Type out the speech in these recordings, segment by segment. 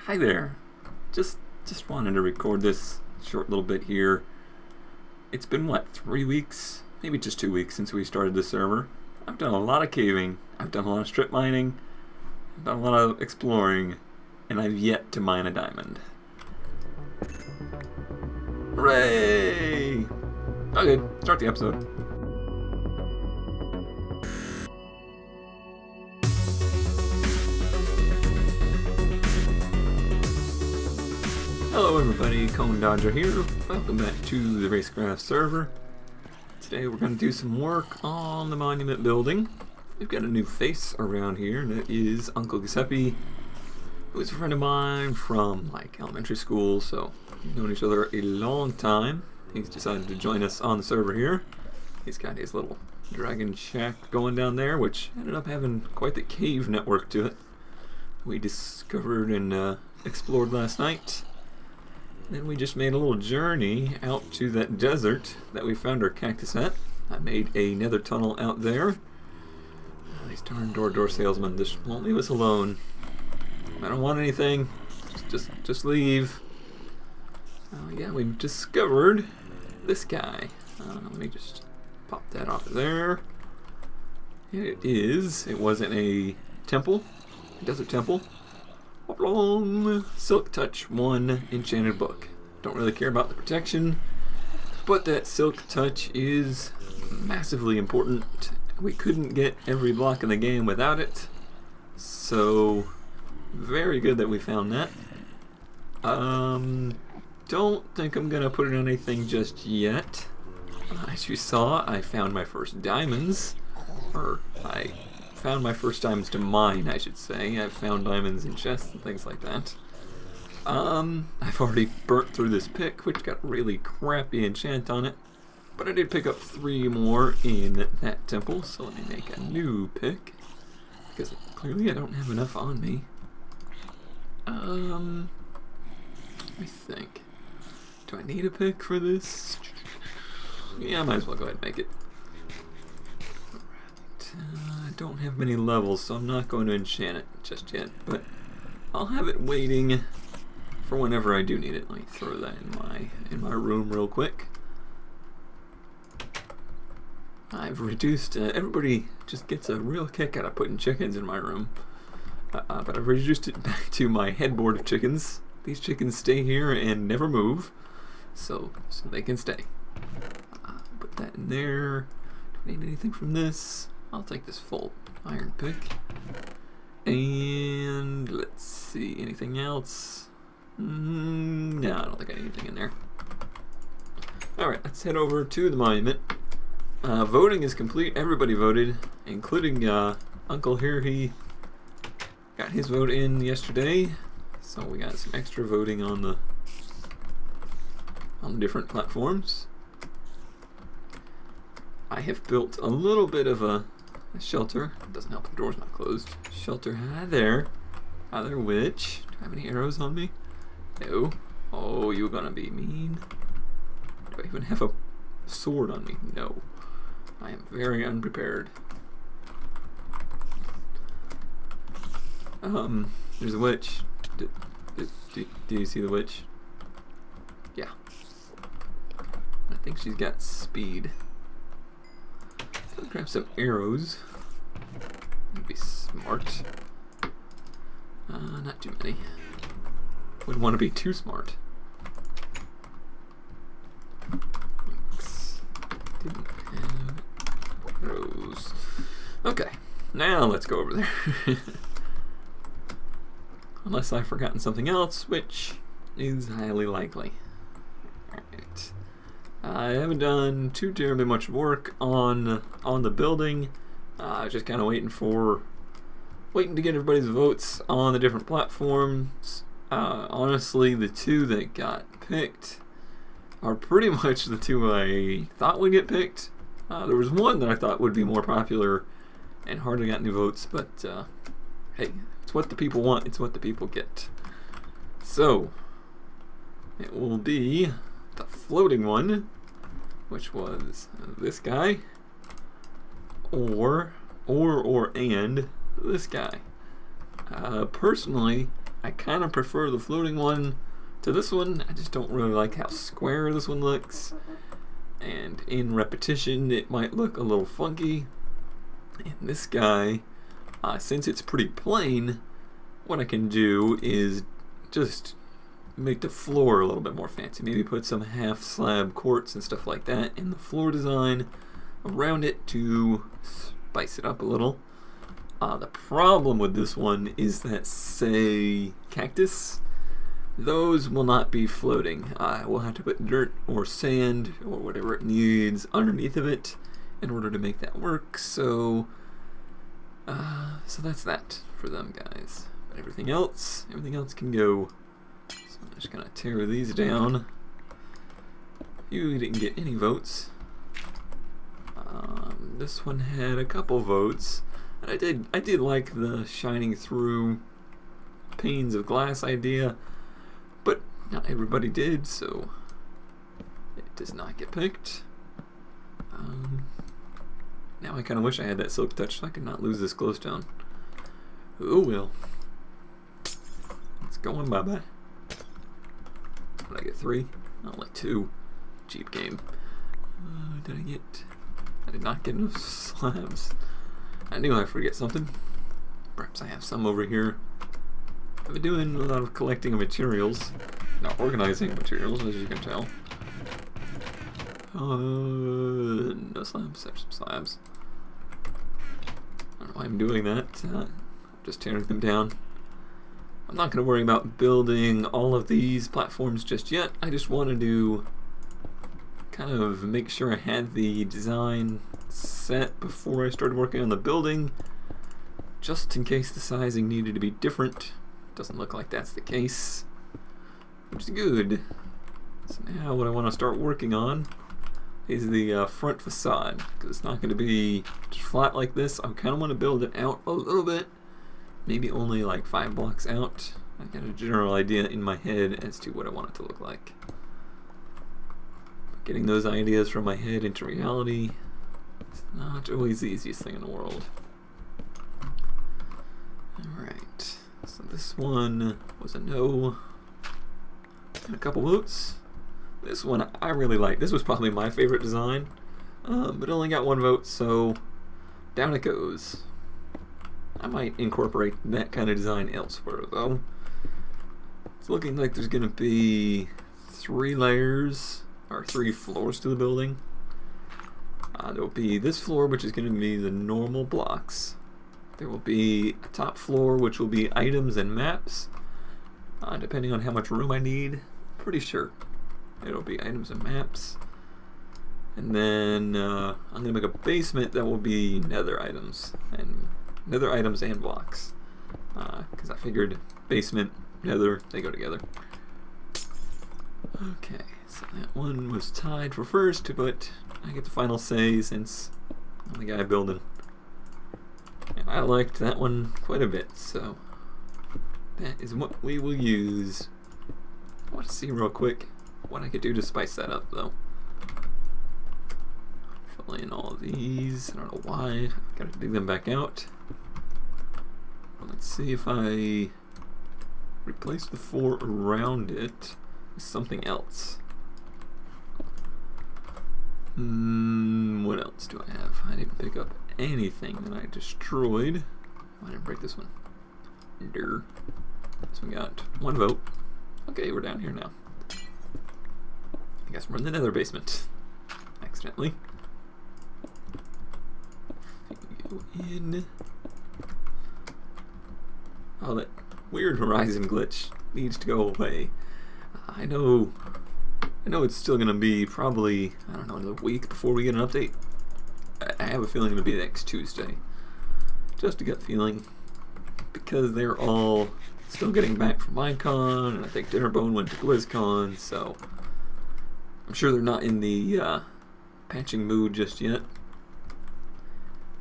Hi there. Just wanted to record this short little bit here. It's been what, 3 weeks? Maybe just 2 weeks since we started the server. I've done a lot of caving, I've done a lot of strip mining, I've done a lot of exploring, and I've yet to mine a diamond. Hooray! Okay, start the episode. Hello everybody, Cone Dodger here. Welcome back to the RaceCraft server. Today we're going to do some work on the monument building. We've got a new face around here, and that is Uncle Giuseppe, who is a friend of mine from like elementary school, so we've known each other a long time. He's decided to join us on the server here. He's got his little dragon shack going down there, which ended up having quite the cave network to it. We discovered and explored last night. Then we just made a little journey out to that desert that we found our cactus at. I made a nether tunnel out there. These darn door salesmen just won't leave us alone. I don't want anything. Just leave. Yeah, we discovered this guy. Let me just pop that off of there. It wasn't a temple, a desert temple. Long Silk Touch 1 enchanted book. Don't really care about the protection, but that Silk Touch is massively important. We couldn't get every block in the game without it, so very good that we found that. Don't think I'm gonna put it on anything just yet. As you saw, I found my first diamonds, or I found my first diamonds to mine, I should say. I've found diamonds in chests and things like that. I've already burnt through this pick, which got really crappy enchant on it. But I did pick up 3 more in that temple, so let me make a new pick. Because clearly I don't have enough on me. Let me think. Do I need a pick for this? Yeah, I might as well go ahead and make it. I don't have many levels, so I'm not going to enchant it just yet, but I'll have it waiting for whenever I do need it. Let me throw that in my room real quick. I've reduced, everybody just gets a real kick out of putting chickens in my room, but I've reduced it back to my headboard of chickens. These chickens stay here and never move, so they can stay. Put that in there. Do I need anything from this? I'll take this full iron pick. And let's see, anything else? No, I don't think I need anything in there. Alright, let's head over to the monument. Voting is complete. Everybody voted, including Uncle here. He got his vote in yesterday. So we got some extra voting on the different platforms. I have built a little bit of a shelter. It doesn't help the door's not closed. Shelter. Hi there. Hi there, witch. Do I have any arrows on me? No. Oh, you're gonna be mean. Do I even have a sword on me? No. I am very unprepared. There's a witch. Do you see the witch? Yeah. I think she's got speed. I'll grab some arrows. That'd be smart. Not too many. Wouldn't want to be too smart. Thanks. Didn't have arrows. Okay, now let's go over there. Unless I've forgotten something else, which is highly likely. Alright. I haven't done too terribly much work on the building. Just kind of waiting to get everybody's votes on the different platforms. Honestly, the 2 that got picked are pretty much the 2 I thought would get picked. There was one that I thought would be more popular and hardly got any votes, but hey, it's what the people want, it's what the people get. So, it will be the floating one, which was this guy, and this guy. Personally, I kind of prefer the floating one to this one. I just don't really like how square this one looks. And in repetition, it might look a little funky. And this guy, since it's pretty plain, what I can do is just make the floor a little bit more fancy. Maybe put some half slab quartz and stuff like that in the floor design around it to spice it up a little. The problem with this one is that, say, cactus, those will not be floating. We'll have to put dirt or sand or whatever it needs underneath of it in order to make that work. So that's that for them guys. But everything else can go. So I'm just gonna tear these down. You didn't get any votes. This one had a couple votes. And I did like the shining through panes of glass idea, but not everybody did, so it does not get picked. Now I kind of wish I had that silk touch so I could not lose this glowstone. Oh well. It's going bye-bye. Did I get 3? Oh, like 2. Cheap game. I did not get enough slabs. I knew I'd forget something. Perhaps I have some over here. I've been doing a lot of collecting of materials. Not organizing materials, as you can tell. No slabs. There's some slabs. I don't know why I'm doing that. I'm just tearing them down. I'm not going to worry about building all of these platforms just yet. I just wanted to kind of make sure I had the design set before I started working on the building, just in case the sizing needed to be different. Doesn't look like that's the case, which is good. So now what I want to start working on is the front facade, because it's not going to be just flat like this. I kind of want to build it out a little bit, maybe only like 5 blocks out. I got a general idea in my head as to what I want it to look like. Getting those ideas from my head into reality is not always the easiest thing in the world. Alright, so this one was a no. And a couple votes. This one I really like. This was probably my favorite design, but only got 1 vote, so down it goes. I might incorporate that kind of design elsewhere, though. It's looking like there's going to be 3 layers, or 3 floors to the building. There will be this floor, which is going to be the normal blocks. There will be a top floor, which will be items and maps, depending on how much room I need. Pretty sure it'll be items and maps. And then I'm going to make a basement that will be nether items and blocks, because I figured basement, nether, they go together. Okay, so that one was tied for first, but I get the final say since I'm the guy building. And I liked that one quite a bit, so that is what we will use. I want to see real quick what I could do to spice that up, though. Fill in all of these. I don't know why. I've got to dig them back out. Let's see if I replace the floor around it with something else. What else do I have? I didn't pick up anything that I destroyed. I didn't break this one. Durr. So we got 1 vote. Okay, we're down here now. I guess we're in the nether basement. Accidentally. Go in. Oh, that weird horizon glitch needs to go away. I know it's still gonna be probably, I don't know, another week before we get an update. I have a feeling it'll be next Tuesday. Just a gut feeling. Because they're all still getting back from Minecon, and I think Dinnerbone went to BlizzCon, so I'm sure they're not in the patching mood just yet.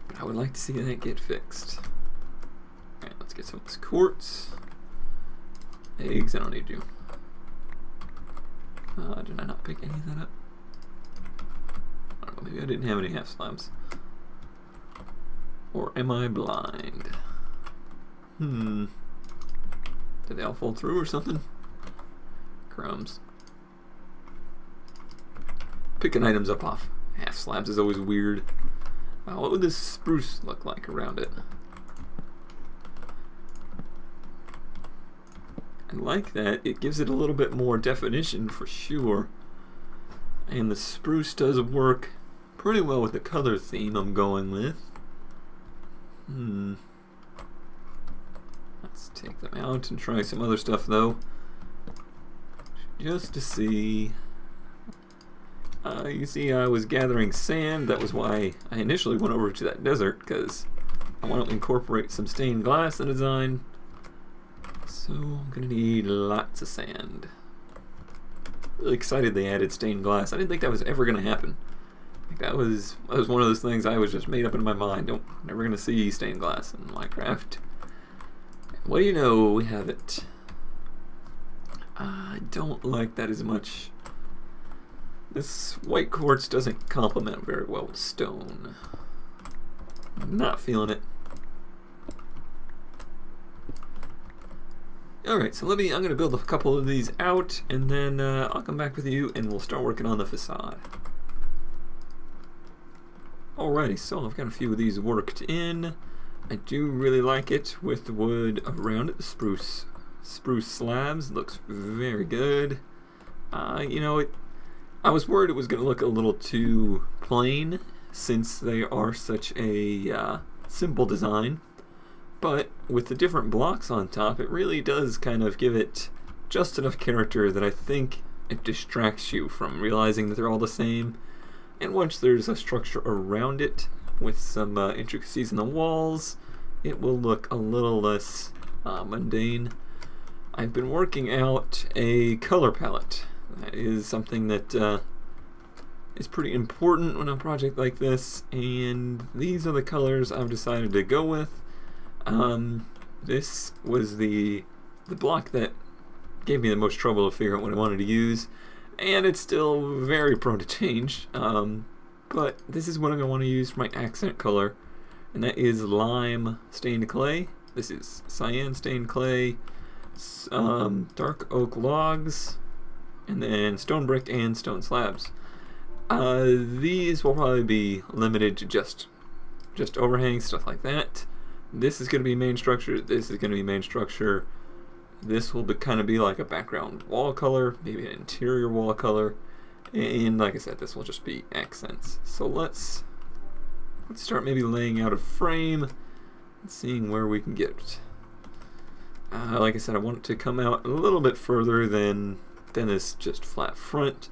But I would like to see that get fixed. Alright, let's get some of this quartz. Eggs, I don't need you. Did I not pick any of that up? I don't know, maybe I didn't have any half slabs. Or am I blind? Did they all fall through or something? Crumbs. Picking items up off half slabs is always weird. What would this spruce look like around it? I like that. It gives it a little bit more definition for sure. And the spruce does work pretty well with the color theme I'm going with. Let's take them out and try some other stuff though. Just to see. You see I was gathering sand. That was why I initially went over to that desert, because I want to incorporate some stained glass in the design. So I'm going to need lots of sand. Really excited they added stained glass. I didn't think that was ever going to happen. Like that was one of those things I was just made up in my mind. Nope, never going to see stained glass in Minecraft. What do you know? We have it. I don't like that as much. This white quartz doesn't complement very well with stone. I'm not feeling it. Alright, so I'm going to build a couple of these out, and then I'll come back with you and we'll start working on the facade. Alrighty, so I've got a few of these worked in. I do really like it with the wood around it, the spruce slabs. Looks very good. You know, I was worried it was going to look a little too plain since they are such a simple design. But with the different blocks on top, it really does kind of give it just enough character that I think it distracts you from realizing that they're all the same. And once there's a structure around it with some intricacies in the walls, it will look a little less mundane. I've been working out a color palette. That is something that is pretty important on a project like this, and these are the colors I've decided to go with. This was the block that gave me the most trouble to figure out what I wanted to use, and it's still very prone to change, but this is what I'm going to want to use for my accent color, and that is lime stained clay. This is cyan stained clay, dark oak logs, and then stone brick and stone slabs. These will probably be limited to just overhang, stuff like that. This is going to be main structure, this is going to be main structure. This will kind of be like a background wall color, maybe an interior wall color, and like I said, this will just be accents. So let's start maybe laying out a frame and seeing where we can get it. Like I said, I want it to come out a little bit further than this just flat front,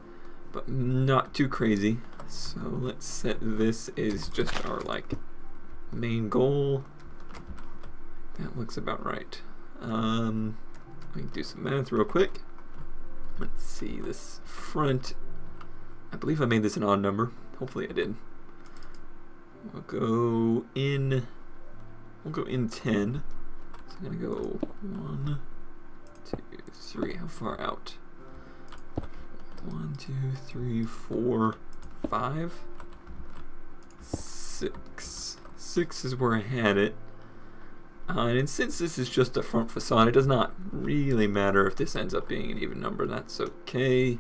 but not too crazy. So let's set this as just our like main goal. That looks about right. We can do some math real quick. Let's see, this front, I believe I made this an odd number. Hopefully I did. We'll go in 10. So I'm gonna go 1, 2, 3. How far out? 1, 2, 3, 4, 5, 6. 6 is where I had it. And since this is just a front facade, it does not really matter if this ends up being an even number. That's okay.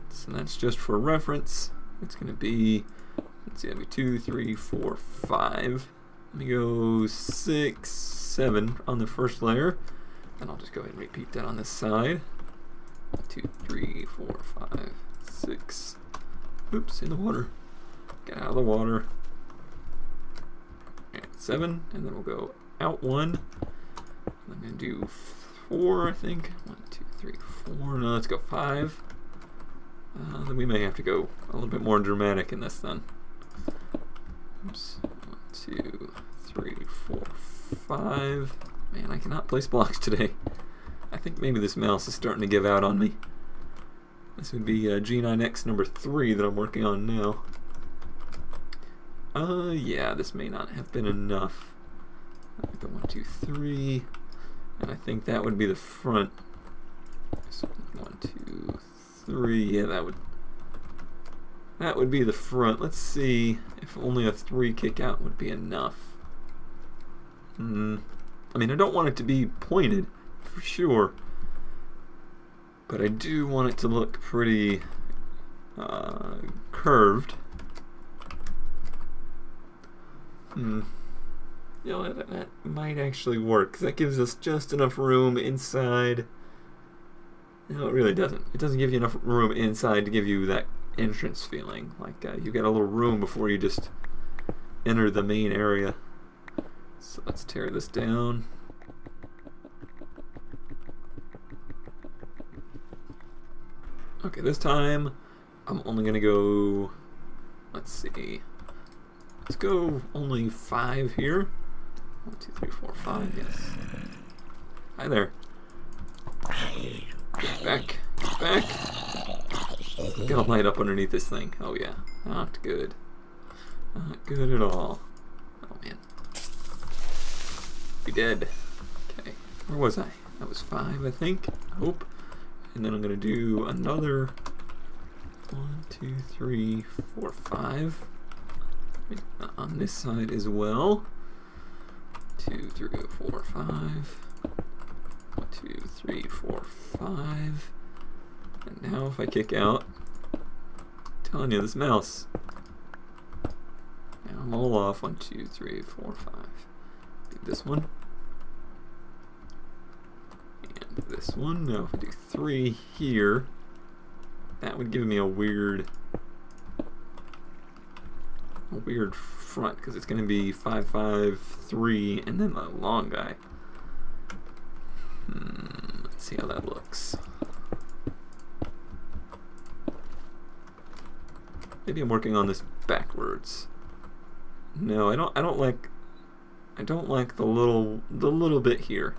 So that's just for reference. It's going to be, let's see, that'll be 2, 3, 4, 5. Let me go 6, 7 on the first layer. And I'll just go ahead and repeat that on this side. 2, 3, 4, 5, 6. Oops, in the water. Get out of the water. And 7, and then we'll go out 1. I'm going to do 4, I think. 1, 2, 3, 4. No, let's go 5. Then we may have to go a little bit more dramatic in this then. Oops. 1, 2, 3, 4, 5. Man, I cannot place blocks today. I think maybe this mouse is starting to give out on me. This would be G9X number 3 that I'm working on now. Yeah, this may not have been enough. Go 1, 2, 3, and I think that would be the front. So 1, 2, 3. Yeah, that would be the front. Let's see if only a 3 kick out would be enough. I mean, I don't want it to be pointed, for sure, but I do want it to look pretty curved. You know, that might actually work, because that gives us just enough room inside. No, it really doesn't. It doesn't give you enough room inside to give you that entrance feeling. Like you got a little room before you just enter the main area. So let's tear this down. Okay, this time I'm only gonna go, let's see, let's go only 5 here. 1, 2, 3, 4, 5, yes. Hi there. Get back, get back. Got a light up underneath this thing. Oh yeah, not good. Not good at all. Oh man. Be dead. Okay, where was I? That was 5, I think. I hope. And then I'm gonna do another 1, 2, 3, 4, 5 on this side as well. 2, 3, 4, 5. 1, 2, 3, 4, 5. And now if I kick out, I'm telling you, this mouse. Now I'm all off. 1, 2, 3, 4, 5. Do this one. And this one. Now if I do 3 here, that would give me a weird front, because it's going to be 5, 5, 3, and then the long guy. Let's see how that looks. Maybe I'm working on this backwards. No, I don't like the little bit here.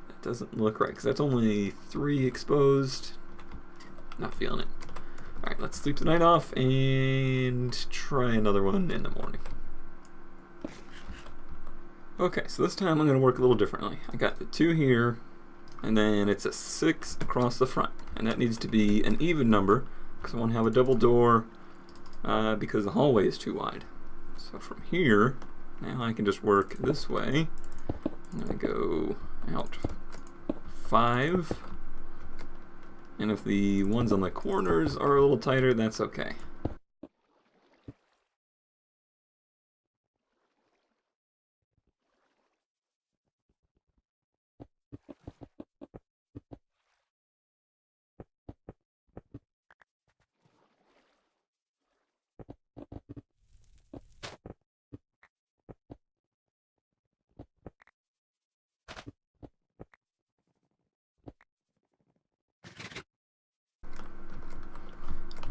It doesn't look right, because that's only 3 exposed. Not feeling it. Alright, let's sleep the night off and try another one in the morning. Okay, so this time I'm going to work a little differently. I got the 2 here, and then it's a 6 across the front. And that needs to be an even number, because I want to have a double door, because the hallway is too wide. So from here, now I can just work this way. I'm going to go out 5. And if the ones on the corners are a little tighter, that's okay.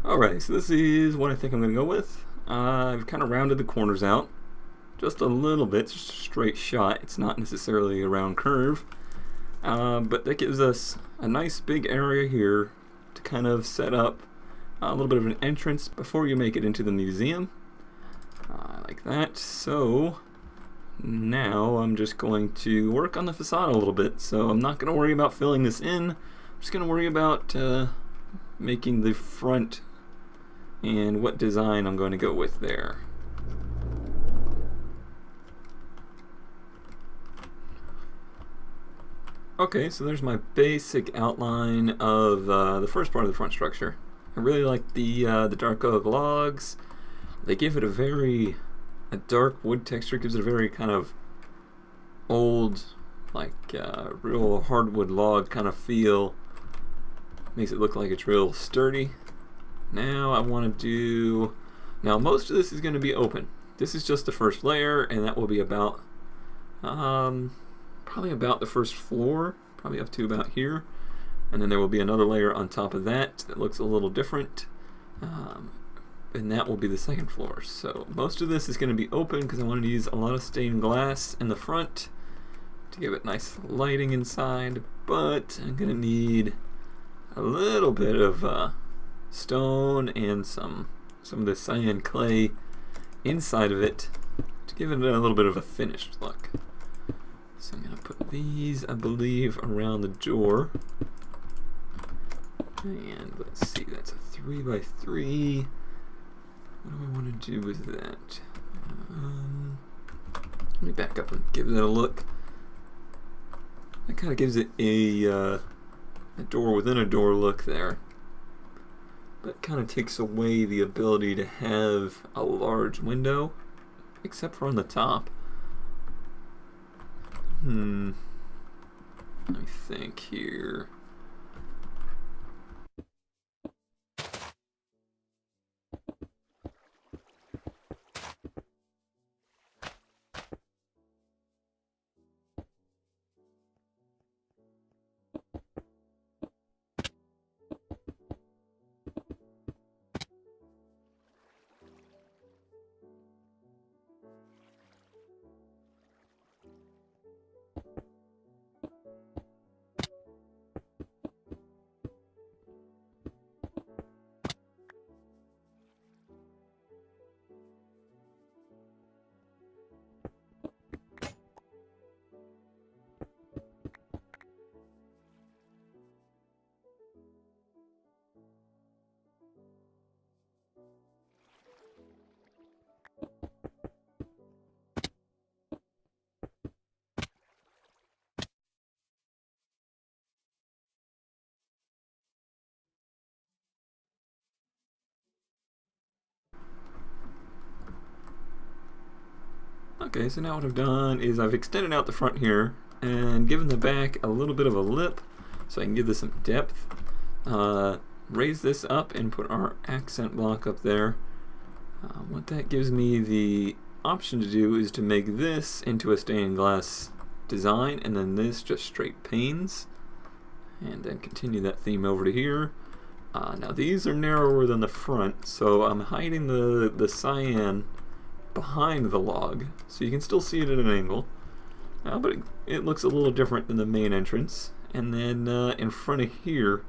Alright, so this is what I think I'm going to go with. I've kind of rounded the corners out just a little bit, just a straight shot. It's not necessarily a round curve, but that gives us a nice big area here to kind of set up a little bit of an entrance before you make it into the museum, like that. So now I'm just going to work on the facade a little bit. So I'm not going to worry about filling this in. I'm just going to worry about making the front and what design I'm going to go with there. Okay, so there's my basic outline of the first part of the front structure. I really like the dark oak logs. They give it a dark wood texture, gives it a very kind of old, like real hardwood log kind of feel. Makes it look like it's real sturdy. Now I want to do, now most of this is going to be open. This is just the first layer, and that will be about, probably about the first floor, probably up to about here. And then there will be another layer on top of that that looks a little different. And that will be the second floor. So most of this is going to be open because I wanted to use a lot of stained glass in the front to give it nice lighting inside. But I'm going to need a little bit of stone and some of the cyan clay inside of it to give it a little bit of a finished look. So I'm going to put these, I believe, around the door. And let's see, that's a 3x3. What do I want to do with that? Let me back up and give that a look. That kind of gives it a door within a door look there. But kind of takes away the ability to have a large window, except for on the top. Let me think here. Okay, so now what I've done is I've extended out the front here and given the back a little bit of a lip so I can give this some depth. Raise this up and put our accent block up there. What that gives me the option to do is to make this into a stained glass design and then this just straight panes, and then continue that theme over to here. Now these are narrower than the front, so I'm hiding the cyan behind the log, so you can still see it at an angle, but it looks a little different than the main entrance. And then in front of here,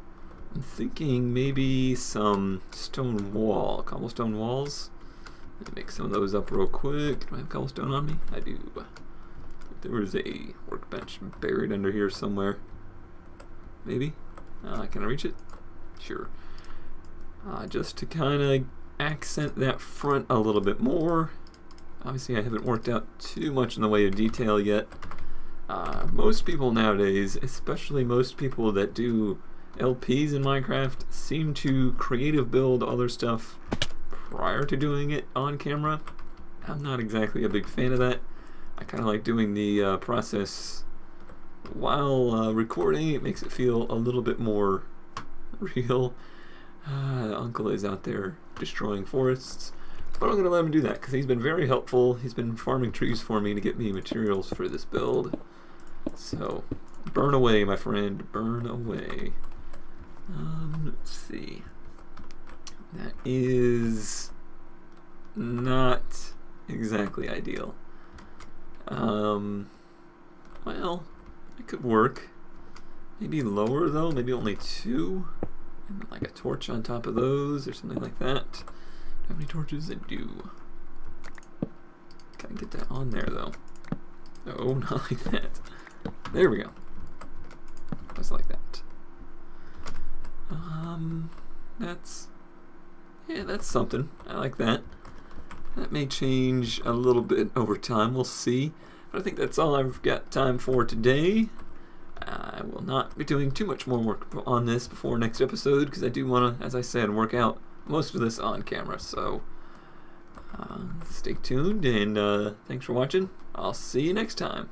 I'm thinking maybe some stone wall, cobblestone walls. Let me make some of those up real quick. Do I have cobblestone on me? I do. There is a workbench buried under here somewhere. Maybe? Can I reach it? Sure. Just to kind of accent that front a little bit more. Obviously I haven't worked out too much in the way of detail yet. Most people nowadays, especially most people that do LPs in Minecraft, seem to creative build other stuff prior to doing it on camera. I'm not exactly a big fan of that. I kind of like doing the process while recording. It makes it feel a little bit more real. Uncle is out there destroying forests. But I'm going to let him do that because he's been very helpful. He's been farming trees for me to get me materials for this build. So, burn away, my friend. Burn away. Let's see. That is not exactly ideal. Well, it could work. Maybe lower though. Maybe only 2. And like a torch on top of those or something like that. How many torches? I do. Gotta get that on there though. Oh, not like that. There we go. Just like that. That's something. I like that. That may change a little bit over time. We'll see. But I think that's all I've got time for today. I will not be doing too much more work on this before next episode because I do want to, as I said, work out most of this on camera. So stay tuned and thanks for watching. I'll see you next time.